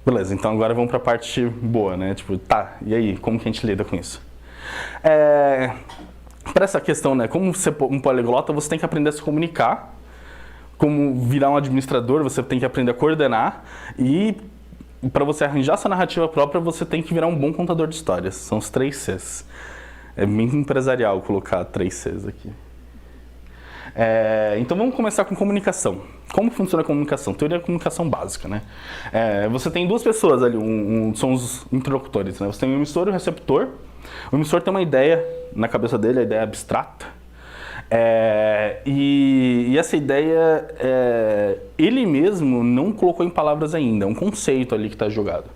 Beleza, então agora vamos para a parte boa, né? Tipo, tá, e aí, como que a gente lida com isso? Para essa questão, né? Como ser um poliglota, você tem que aprender a se comunicar. Como virar um administrador, você tem que aprender a coordenar. E para você arranjar essa narrativa própria, você tem que virar um bom contador de histórias. São os 3 Cs. É bem empresarial colocar 3 Cs aqui. Então vamos começar com comunicação. Como funciona a comunicação? Teoria da comunicação básica, né? Você tem duas pessoas ali, são os interlocutores, né? Você tem o emissor e o receptor. O emissor tem uma ideia na cabeça dele, a ideia abstrata. E essa ideia, ele mesmo não colocou em palavras ainda, é um conceito ali que está jogado.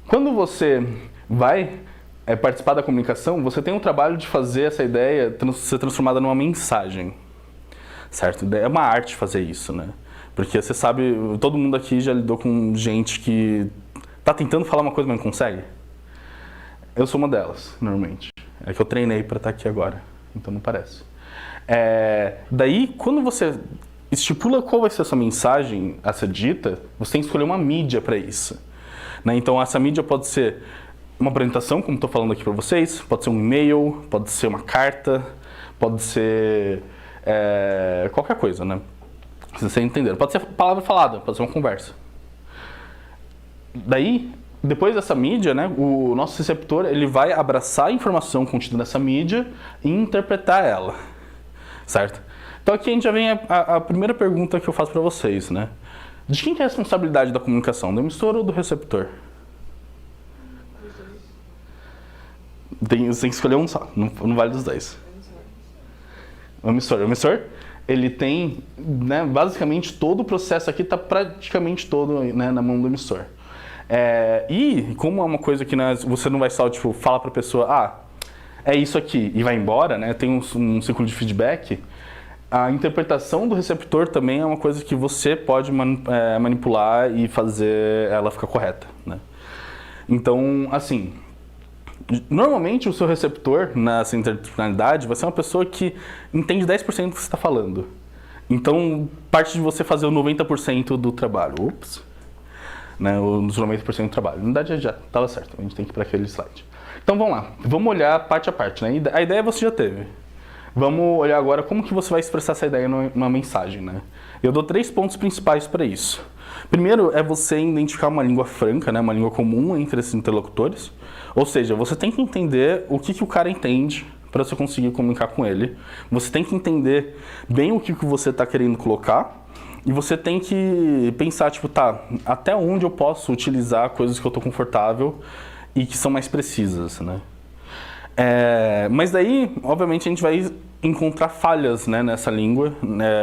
Quando você vai participar da comunicação, você tem o trabalho de fazer essa ideia ser transformada numa mensagem. Certo? É uma arte fazer isso, né? Porque você sabe, todo mundo aqui já lidou com gente que tá tentando falar uma coisa, mas não consegue. Eu sou uma delas, normalmente. É que eu treinei para estar aqui agora, então não parece. Daí, quando você estipula qual vai ser a sua mensagem a ser dita, você tem que escolher uma mídia para isso. Né? Então, essa mídia pode ser uma apresentação, como estou falando aqui para vocês, pode ser um e-mail, pode ser uma carta, pode ser qualquer coisa, né? Se vocês entenderam. Pode ser palavra falada, pode ser uma conversa. Daí, depois dessa mídia, né, o nosso receptor ele vai abraçar a informação contida nessa mídia e interpretar ela, certo? Então aqui a gente já vem a primeira pergunta que eu faço para vocês, né? De quem que é a responsabilidade da comunicação? Do emissor ou do receptor? Você tem que escolher um só, não vale dos 10. O emissor, ele tem, né, basicamente todo o processo aqui está praticamente todo, né, na mão do emissor. E como é uma coisa que, né, você não vai só tipo, falar para a pessoa, é isso aqui e vai embora, né, tem um ciclo de feedback, a interpretação do receptor também é uma coisa que você pode manipular e fazer ela ficar correta, né? Então, assim, normalmente o seu receptor nessa interdisciplinaridade vai ser uma pessoa que entende 10% do que você está falando. Então, parte de você fazer o 90% do trabalho. Né, os 90% do trabalho. Na verdade, já estava certo. A gente tem que ir para aquele slide. Então, vamos lá. Vamos olhar parte a parte. Né? A ideia você já teve. Vamos olhar agora como que você vai expressar essa ideia numa mensagem. Né? Eu dou 3 pontos principais para isso. Primeiro é você identificar uma língua franca, né, uma língua comum entre esses interlocutores. Ou seja, você tem que entender o que o cara entende para você conseguir comunicar com ele. Você tem que entender bem o que você está querendo colocar. E você tem que pensar, tipo, tá, até onde eu posso utilizar coisas que eu estou confortável e que são mais precisas, né? Mas daí, obviamente, a gente vai encontrar falhas, né, nessa língua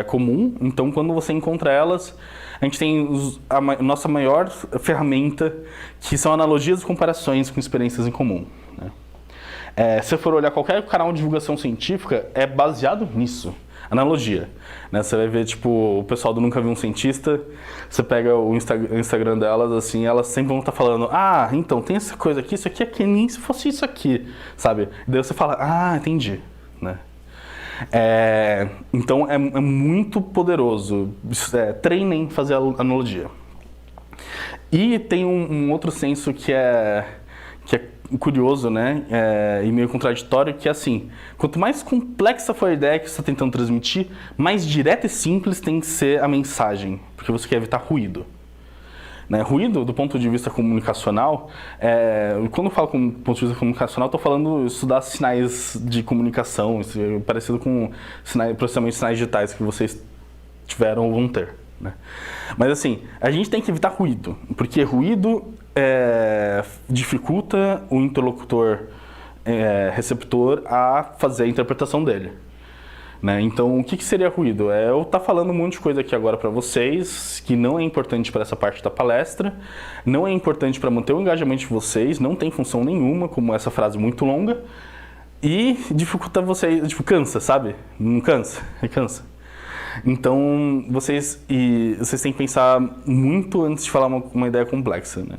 comum. Então, quando você encontra elas, a gente tem a nossa maior ferramenta, que são analogias e comparações com experiências em comum. Né? Se você for olhar qualquer canal de divulgação científica, é baseado nisso. Analogia. Né? Você vai ver, tipo, o pessoal do Nunca Vi um Cientista, você pega o Instagram delas, assim, elas sempre vão estar falando, então, tem essa coisa aqui, isso aqui é que nem se fosse isso aqui, sabe? E daí você fala, entendi, né? Então, é muito poderoso. Treinem fazer a analogia. E tem um outro senso que é curioso, né, e meio contraditório, que é assim, quanto mais complexa for a ideia que você está tentando transmitir, mais direta e simples tem que ser a mensagem, porque você quer evitar ruído. Né? Ruído, do ponto de vista comunicacional, quando eu falo do ponto de vista comunicacional, estou falando estudar sinais de comunicação, parecido com processamento de sinais digitais que vocês tiveram ou vão ter. Né? Mas assim, a gente tem que evitar ruído, porque ruído dificulta o interlocutor receptor a fazer a interpretação dele. Né? Então, o que seria ruído? Eu estar falando um monte de coisa aqui agora para vocês, que não é importante para essa parte da palestra, não é importante para manter o engajamento de vocês, não tem função nenhuma, como essa frase muito longa, e dificulta vocês, tipo, cansa, sabe? Não cansa? Cansa. Então, vocês têm que pensar muito antes de falar uma ideia complexa, né?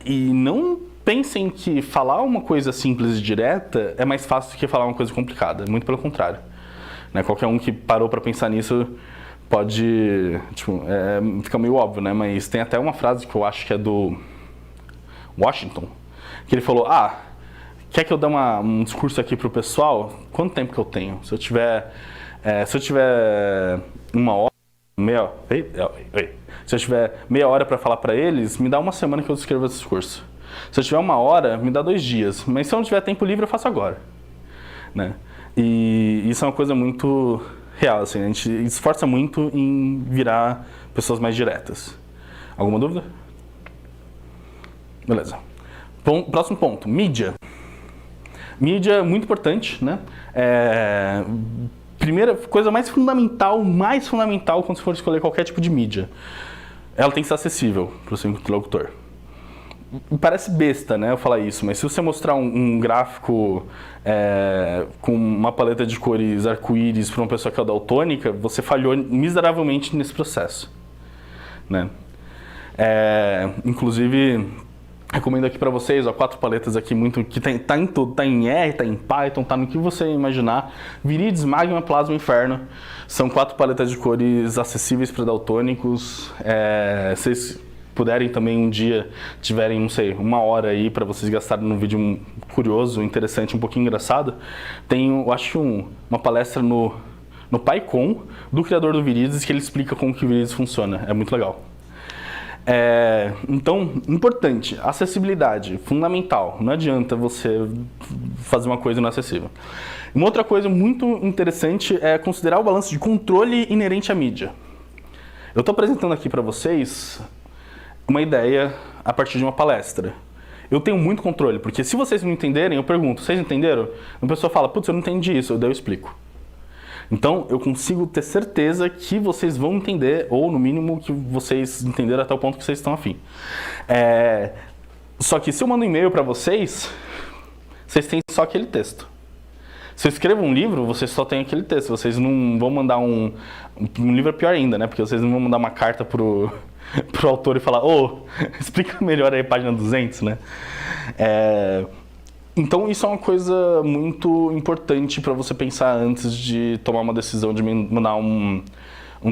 E não pensem que falar uma coisa simples e direta é mais fácil do que falar uma coisa complicada. Muito pelo contrário. Né? Qualquer um que parou para pensar nisso pode, tipo, fica meio óbvio, né? Mas tem até uma frase que eu acho que é do Washington, que ele falou, quer que eu dê um discurso aqui pro pessoal? Quanto tempo que eu tenho? Se eu tiver uma hora, se eu tiver meia hora para falar para eles, me dá uma semana que eu escrevo esse discurso. Se eu tiver uma hora, me dá 2 dias. Mas se eu não tiver tempo livre, eu faço agora, né? E isso é uma coisa muito real, assim, a gente esforça muito em virar pessoas mais diretas. Alguma dúvida? Beleza. Próximo ponto, mídia. Mídia é muito importante, né? Primeira coisa mais fundamental quando você for escolher qualquer tipo de mídia, ela tem que ser acessível para o seu interlocutor. Parece besta, né, eu falar isso, mas se você mostrar um gráfico com uma paleta de cores arco-íris para uma pessoa que é daltônica, você falhou miseravelmente nesse processo, né? Inclusive, recomendo aqui para vocês, 4 paletas aqui que tá em tudo, tá em R, tá em Python, tá no que você imaginar. Viridian, Magma, Plasma, Inferno. São 4 paletas de cores acessíveis para daltônicos. Se vocês puderem também um dia, tiverem, não sei, 1 hora aí para vocês gastarem num vídeo curioso, interessante, um pouquinho engraçado, tem, eu acho, uma palestra no PyCon do criador do Viridian, que ele explica como que o Viridian funciona. É muito legal. Então, importante, acessibilidade, fundamental. Não adianta você fazer uma coisa inacessível. Uma outra coisa muito interessante é considerar o balanço de controle inerente à mídia. Eu estou apresentando aqui para vocês uma ideia a partir de uma palestra. Eu tenho muito controle, porque se vocês não entenderem, eu pergunto, vocês entenderam? A pessoa fala, putz, eu não entendi isso, daí eu explico. Então, eu consigo ter certeza que vocês vão entender, ou no mínimo que vocês entenderam até o ponto que vocês estão afim. Só que se eu mando um e-mail para vocês têm só aquele texto. Se eu escrevo um livro, vocês só têm aquele texto. Vocês não vão mandar um livro é pior ainda, né? Porque vocês não vão mandar uma carta pro autor e falar, explica melhor aí a página 200, né? Então isso é uma coisa muito importante para você pensar antes de tomar uma decisão de mandar um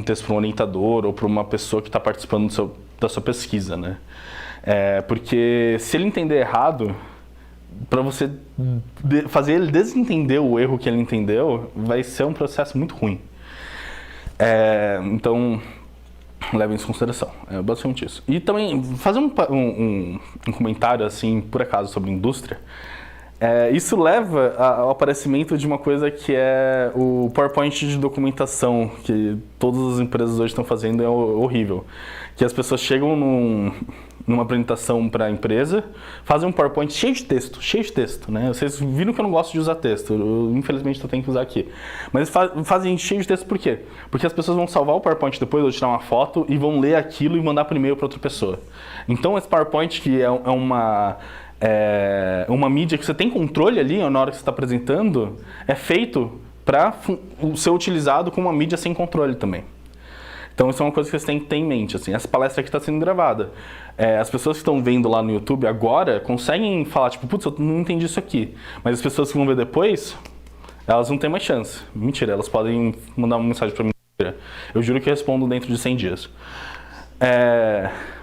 texto para um orientador ou para uma pessoa que está participando da sua pesquisa, né? Porque se ele entender errado, para você fazer ele desentender o erro que ele entendeu, vai ser um processo muito ruim. Então, levem isso em consideração. É basicamente isso. E também, fazer um comentário, assim, por acaso, sobre indústria. Isso leva ao aparecimento de uma coisa que é o PowerPoint de documentação, que todas as empresas hoje estão fazendo, é horrível. Que as pessoas chegam numa apresentação para a empresa, fazem um PowerPoint cheio de texto, né? Vocês viram que eu não gosto de usar texto, infelizmente eu tenho que usar aqui. Mas fazem cheio de texto por quê? Porque as pessoas vão salvar o PowerPoint depois, ou tirar uma foto, e vão ler aquilo e mandar por e-mail para outra pessoa. Então esse PowerPoint, que é uma mídia que você tem controle ali na hora que você está apresentando, é feito para ser utilizado como uma mídia sem controle também. Então isso é uma coisa que você tem que ter em mente. Assim, essa palestra aqui está sendo gravada. As pessoas que estão vendo lá no YouTube agora conseguem falar, tipo, putz, eu não entendi isso aqui. Mas as pessoas que vão ver depois, elas não têm mais chance. Mentira, elas podem mandar uma mensagem para mim. Eu juro que eu respondo dentro de 100 dias.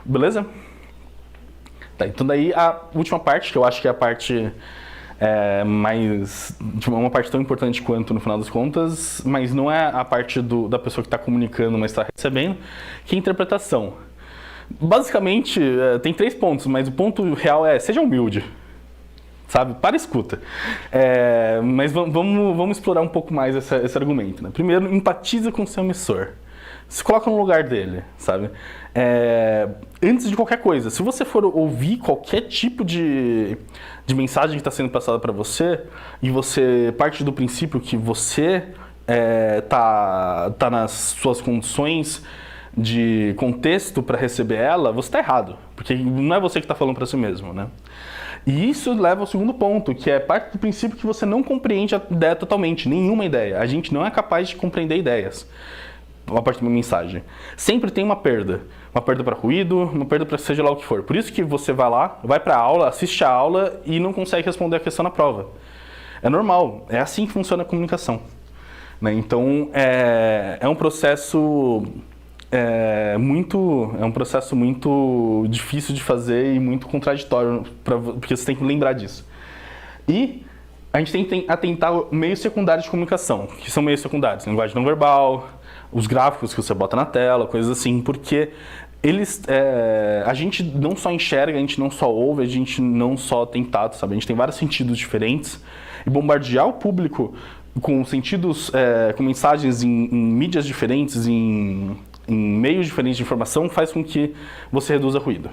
Beleza? Tá, então daí a última parte, que eu acho que é a parte uma parte tão importante quanto no final das contas, mas não é a parte da pessoa que está comunicando, mas está recebendo, que é a interpretação. Basicamente, tem 3 pontos, mas o ponto real é, seja humilde, sabe? Para e escuta. Mas vamos explorar um pouco mais esse argumento, né? Primeiro, empatiza com o seu emissor. Se coloca no lugar dele, sabe? Antes de qualquer coisa, se você for ouvir qualquer tipo de mensagem que está sendo passada para você, e você parte do princípio que você tá nas suas condições de contexto para receber ela, você está errado, porque não é você que está falando para si mesmo, né? E isso leva ao segundo ponto, que é parte do princípio que você não compreende a ideia totalmente, nenhuma ideia. A gente não é capaz de compreender ideias a partir de uma mensagem. Sempre tem uma perda para ruído, uma perda para seja lá o que for. Por isso que você vai para a aula, assiste a aula e não consegue responder a questão na prova. É normal, é assim que funciona a comunicação. né? Então, é um processo muito difícil de fazer e muito contraditório, porque você tem que lembrar disso. E a gente tem que atentar meios secundários de comunicação, que são meios secundários, linguagem não verbal, os gráficos que você bota na tela, coisas assim, porque a gente não só enxerga, a gente não só ouve, a gente não só tem tato, sabe? A gente tem vários sentidos diferentes, e bombardear o público com sentidos, com mensagens em mídias diferentes, em meios diferentes de informação, faz com que você reduza ruído.